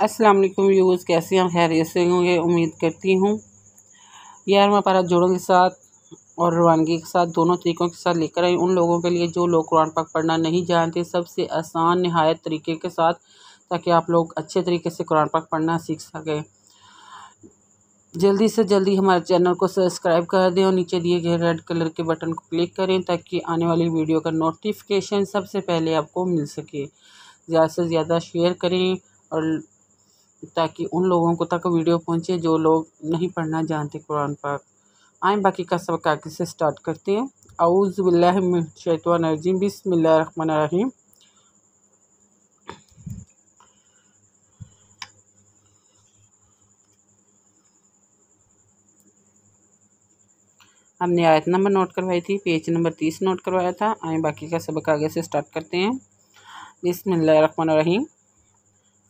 अस्सलाम वालेकुम व्यूअर्स, कैसे हैं? खैरियत से होंगे उम्मीद करती हूँ। यार मैं पारा जोड़ों के साथ और रवानगी के साथ दोनों तरीक़ों के साथ लेकर आई उन लोगों के लिए जो लोग कुरान पाक पढ़ना नहीं जानते, सबसे आसान नहायत तरीके के साथ, ताकि आप लोग अच्छे तरीके से कुरान पाक पढ़ना सीख सकें। जल्दी से जल्दी हमारे चैनल को सब्सक्राइब कर दें और नीचे दिए गए रेड कलर के बटन को क्लिक करें ताकि आने वाली वीडियो का नोटिफिकेशन सबसे पहले आपको मिल सके। ज़्यादा से ज़्यादा शेयर करें और ताकि उन लोगों को तक वीडियो पहुंचे जो लोग नहीं पढ़ना जानते कुरान पाक। आए बाकी का सबक आगे से स्टार्ट करते हैं। औज़ु बिल्लाहि मिनश शैतानिर रजीम, बिस्मिल्लाहिर रहमानिर रहीम। हमने आयत नंबर नोट करवाई थी, पेज नंबर 30 नोट करवाया था। आए बाकी का सबक आगे से स्टार्ट करते हैं। बिस्मिल्लाहिर रहमानिर रहीम।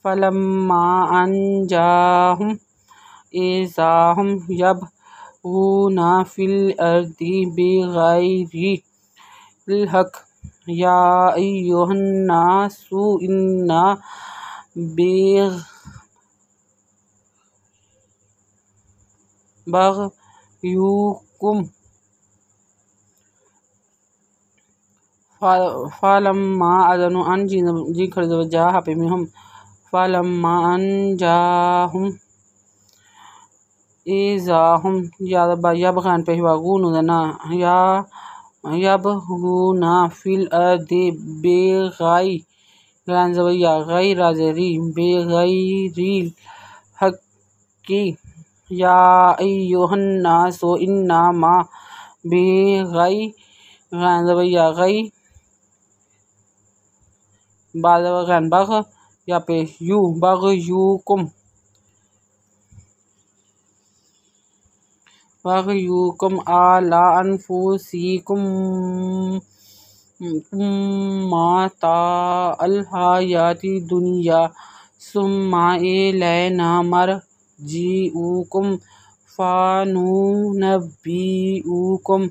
फलम्मा अंजाहुम इज़ाहुम यबगूना फिल अर्दि बिग़ैरिल हक़ या अय्युहन्नासु इन्ना बग़युकुम फलम्मा अज़नु अन जी खरज जाहा पे मिहम फलम्मा अंजाहुम इज़ाहुम यबग़ान पे वागून उदना या यबगूना फिल अर्दि बिग़ैरिल हक़्क़ि या अय्युहन्नासु इन्नमा बग़युकुम अला अनफुसिकुम मताअल हयाति दुनिया सुम्मा इलैना मरजिउकुम फनुनब्बिउकुम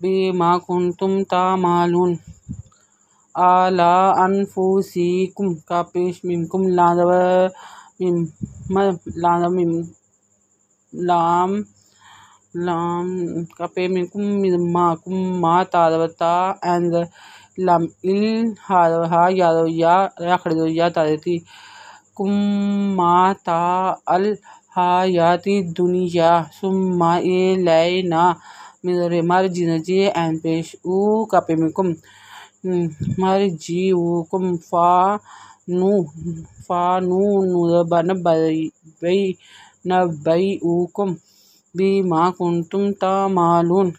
बिमा कुंतुम तामलून। अला अनफुसिकुम का पेश मिनकुम लाम का पे मिनकुम मिम्मा तादवता एंड लम इल हा या खड़े या तादती कुम्माता अल हयाति दुनिया सुम्मा इलैना मरजिजी एंड पेश ऊ का पे मिनकुम मरजिउकुम नब्बइउकुम बिमा कुंतुम तामलून।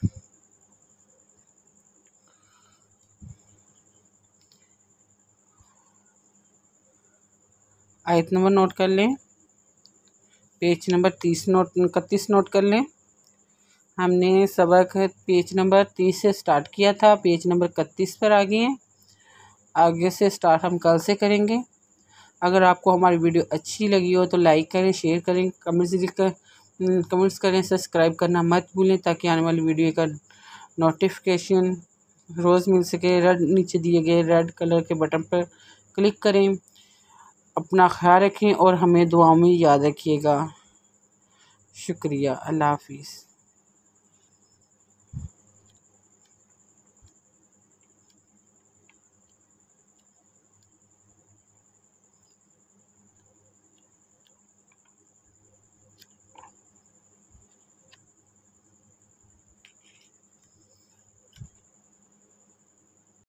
आयत नंबर नोट कर लें, पेज नंबर 31 नोट कर लें। हमने सबक पेज नंबर 30 से स्टार्ट किया था, पेज नंबर 31 पर आ गए हैं। आगे से स्टार्ट हम कल से करेंगे। अगर आपको हमारी वीडियो अच्छी लगी हो तो लाइक करें, शेयर करें, कमेंट्स करें, सब्सक्राइब करना मत भूलें ताकि आने वाली वीडियो का नोटिफिकेशन रोज़ मिल सके। नीचे दिए गए रेड कलर के बटन पर क्लिक करें। अपना ख्याल रखें और हमें दुआओं में याद रखिएगा। शुक्रिया। अल्लाह हाफिज़।